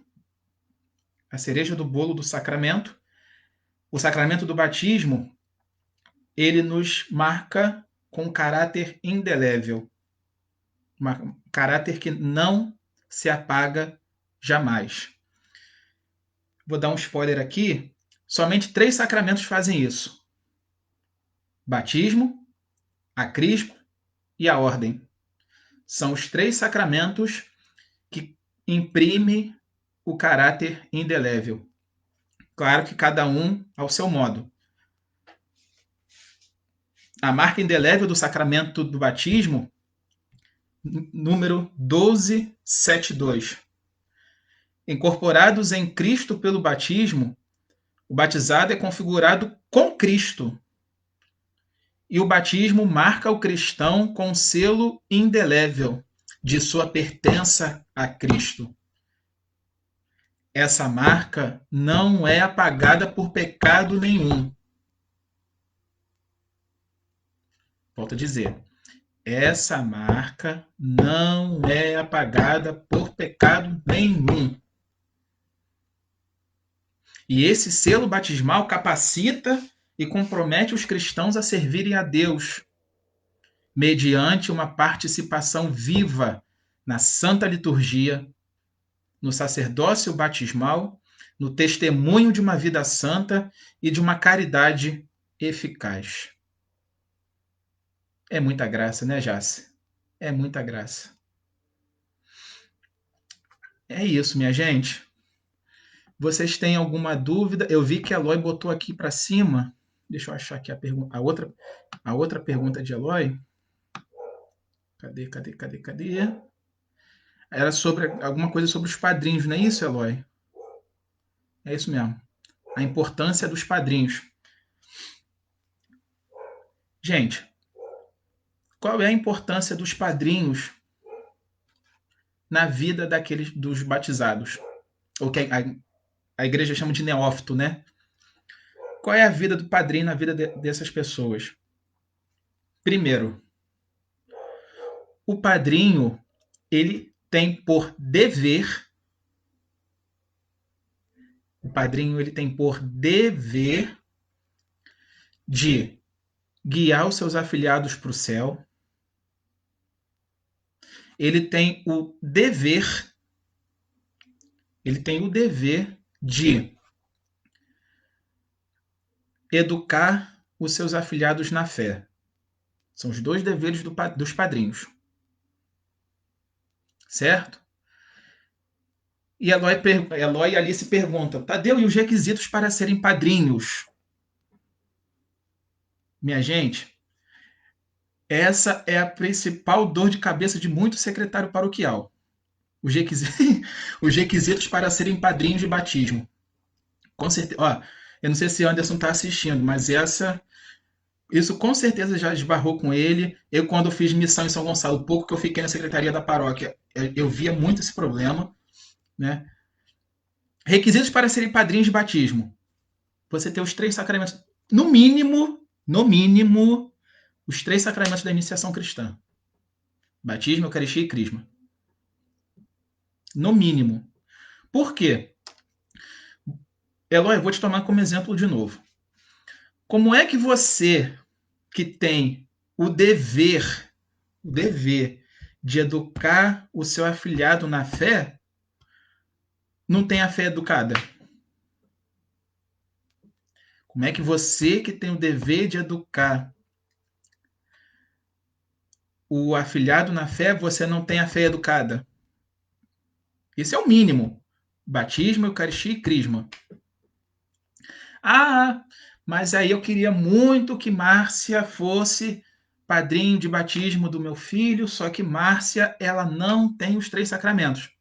do sacramento. O sacramento do batismo, ele nos marca com caráter indelével, um caráter que não se apaga jamais. Vou dar um spoiler aqui. Somente 3 sacramentos fazem isso: batismo, a crisma e a ordem. São os 3 sacramentos que imprimem o caráter indelével. Claro que cada um ao seu modo. A marca indelével do sacramento do batismo, número 1272. Incorporados em Cristo pelo batismo, o batizado é configurado com Cristo. E o batismo marca o cristão com selo indelével de sua pertença a Cristo. Essa marca não é apagada por pecado nenhum. Volto a dizer, essa marca não é apagada por pecado nenhum. E esse selo batismal capacita e compromete os cristãos a servirem a Deus mediante uma participação viva na Santa Liturgia, no sacerdócio batismal, no testemunho de uma vida santa e de uma caridade eficaz. É muita graça, né, Jace? É muita graça. É isso, minha gente. Vocês têm alguma dúvida? Eu vi que a Eloy botou aqui para cima. Deixa eu achar aqui a outra pergunta de Eloy. Cadê? Era sobre alguma coisa sobre os padrinhos, não é isso, Eloy? É isso mesmo. A importância dos padrinhos. Gente, qual é a importância dos padrinhos na vida dos batizados? Ou que a igreja chama de neófito, né? Qual é a vida do padrinho na vida dessas pessoas? Primeiro, o padrinho, ele tem por dever, de guiar os seus afiliados para o céu. Ele tem o dever de educar os seus afiliados na fé. São os dois deveres dos padrinhos. Certo? E Eloy e Alice perguntam: Tadeu, e os requisitos para serem padrinhos? Minha gente, essa é a principal dor de cabeça de muito secretário paroquial. Os requisitos para serem padrinhos de batismo. Com certeza. Ó, eu não sei se Anderson está assistindo, mas isso com certeza já esbarrou com ele. Eu, quando fiz missão em São Gonçalo, pouco que eu fiquei na secretaria da paróquia, eu via muito esse problema, né? Requisitos para serem padrinhos de batismo. Você ter os 3 sacramentos, no mínimo, os 3 sacramentos da iniciação cristã. Batismo, Eucaristia e Crisma. No mínimo. Por quê? Eloy, eu vou te tomar como exemplo de novo. Como é que você, que tem o dever de educar o seu afilhado na fé, não tem a fé educada? Como é que você, que tem o dever de educar o afilhado na fé, você não tem a fé educada? Isso é o mínimo. Batismo, Eucaristia e Crisma. Ah, mas aí eu queria muito que Márcia fosse padrinho de batismo do meu filho, só que Márcia, ela não tem os 3 sacramentos.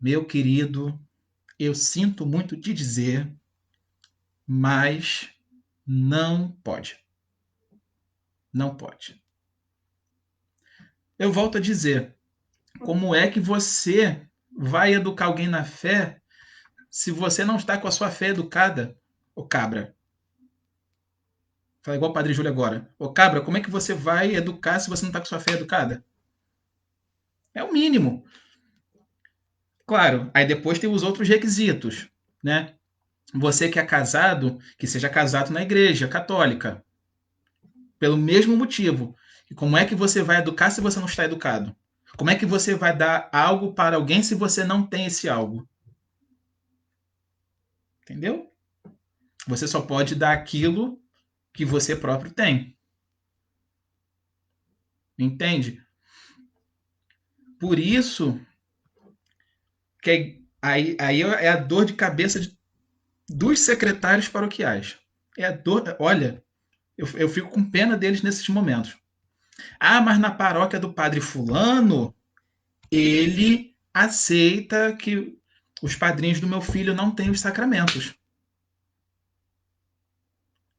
Meu querido, eu sinto muito te dizer, mas não pode. Não pode. Eu volto a dizer, como é que você vai educar alguém na fé se você não está com a sua fé educada, ô cabra? Fala igual o Padre Júlio agora. Ô cabra, como é que você vai educar se você não está com a sua fé educada? É o mínimo. Claro, aí depois tem os outros requisitos, né? Você que é casado, que seja casado na igreja católica, pelo mesmo motivo. E como é que você vai educar se você não está educado? Como é que você vai dar algo para alguém se você não tem esse algo? Entendeu? Você só pode dar aquilo que você próprio tem. Entende? Por isso que aí é a dor de cabeça dos secretários paroquiais. É a dor. Olha, eu fico com pena deles nesses momentos. Ah, mas na paróquia do padre fulano, ele aceita que os padrinhos do meu filho não têm os sacramentos.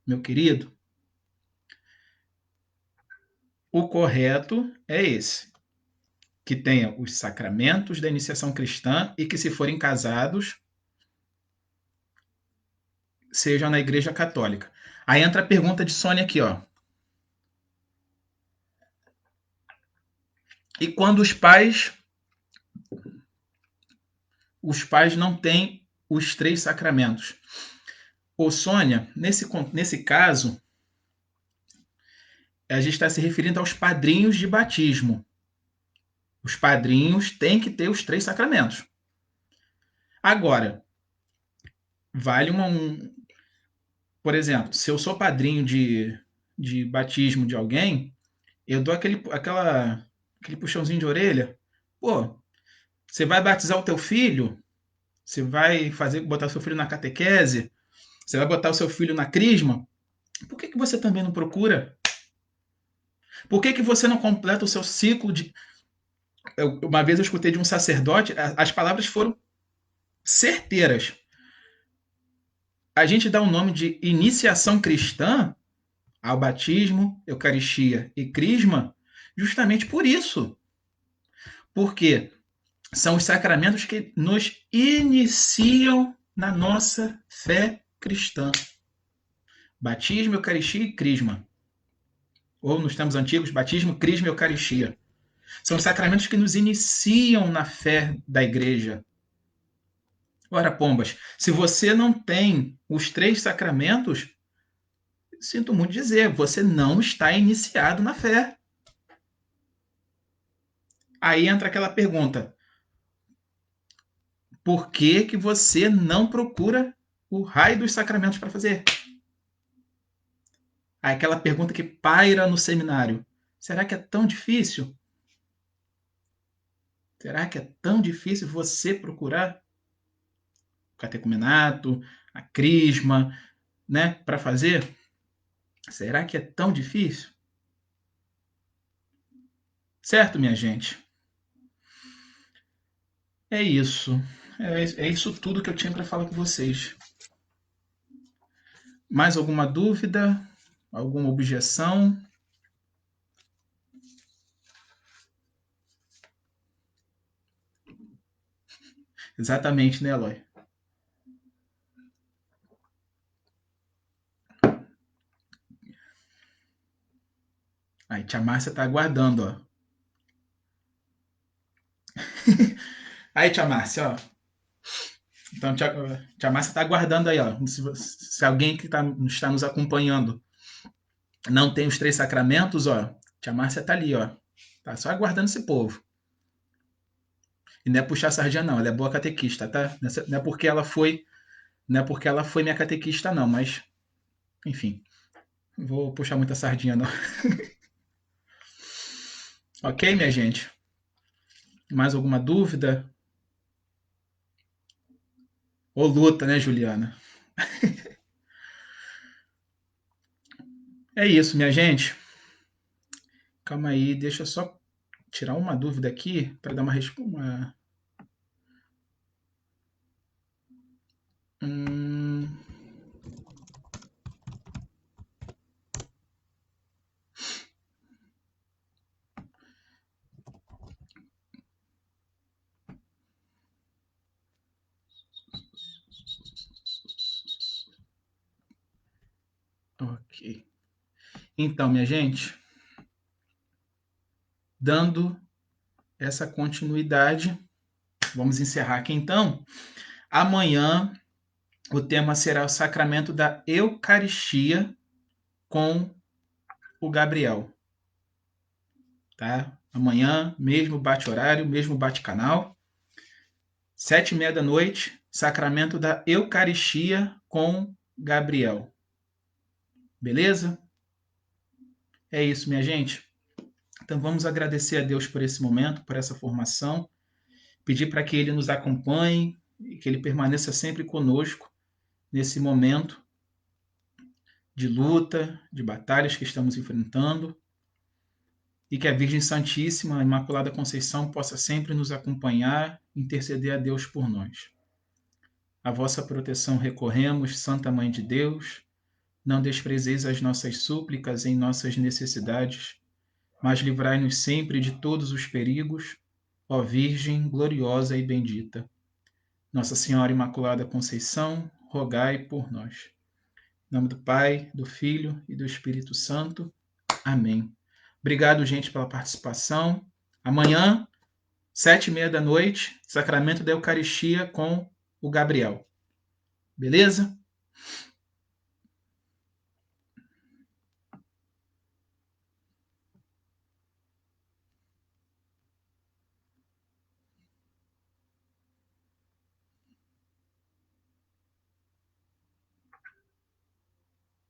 Meu querido, o correto é esse. Que tenha os sacramentos da iniciação cristã e que, se forem casados, sejam na igreja católica. Aí entra a pergunta de Sônia aqui, ó. E quando os pais não têm os 3 sacramentos? Ô, Sônia, nesse caso, a gente está se referindo aos padrinhos de batismo. Os padrinhos têm que ter os 3 sacramentos. Agora, vale por exemplo, se eu sou padrinho de batismo de alguém, eu dou aquele puxãozinho de orelha. Pô, você vai batizar o teu filho? Você vai botar o seu filho na catequese? Você vai botar o seu filho na crisma? Por que você também não procura? Por que você não completa o seu ciclo de... Uma vez eu escutei de um sacerdote, as palavras foram certeiras. A gente dá o nome de iniciação cristã ao batismo, eucaristia e crisma justamente por isso. Porque são os sacramentos que nos iniciam na nossa fé cristã. Batismo, eucaristia e crisma. Ou nos tempos antigos, batismo, crisma e eucaristia. São os sacramentos que nos iniciam na fé da igreja. Ora, pombas, se você não tem os 3 sacramentos, sinto muito dizer, você não está iniciado na fé. Aí entra aquela pergunta: por que você não procura o raio dos sacramentos para fazer? Aquela pergunta que paira no seminário: será que é tão difícil? Será que é tão difícil você procurar o catecumenato, a crisma, né, para fazer? Será que é tão difícil? Certo, minha gente? É isso. É isso tudo que eu tinha para falar com vocês. Mais alguma dúvida? Alguma objeção? Exatamente, né, Eloy? Aí, tia Márcia tá aguardando, ó. Aí, tia Márcia, ó. Então, tia Márcia tá aguardando aí, ó. Se alguém que está nos acompanhando não tem os 3 sacramentos, ó, tia Márcia tá ali, ó. Tá só aguardando esse povo. E não é puxar sardinha, não. Ela é boa catequista, tá? Não é porque ela foi minha catequista, não. Mas, enfim. Não vou puxar muita sardinha, não. Ok, minha gente? Mais alguma dúvida? Ou luta, né, Juliana? É isso, minha gente. Calma aí, deixa eu só tirar uma dúvida aqui para dar uma resposta. Ok. Então, minha gente, dando essa continuidade, vamos encerrar aqui então. Amanhã o tema será o sacramento da Eucaristia com o Gabriel. Tá? Amanhã, mesmo bate-horário, mesmo bate-canal. 7h30 da noite, sacramento da Eucaristia com Gabriel. Beleza? É isso, minha gente. Então vamos agradecer a Deus por esse momento, por essa formação. Pedir para que Ele nos acompanhe e que Ele permaneça sempre conosco nesse momento de luta, de batalhas que estamos enfrentando. E que a Virgem Santíssima, a Imaculada Conceição, possa sempre nos acompanhar e interceder a Deus por nós. A vossa proteção recorremos, Santa Mãe de Deus. Não desprezeis as nossas súplicas em nossas necessidades, mas livrai-nos sempre de todos os perigos, ó Virgem gloriosa e bendita. Nossa Senhora Imaculada Conceição, rogai por nós. Em nome do Pai, do Filho e do Espírito Santo. Amém. Obrigado, gente, pela participação. Amanhã, 7h30 da noite, sacramento da Eucaristia com o Gabriel. Beleza?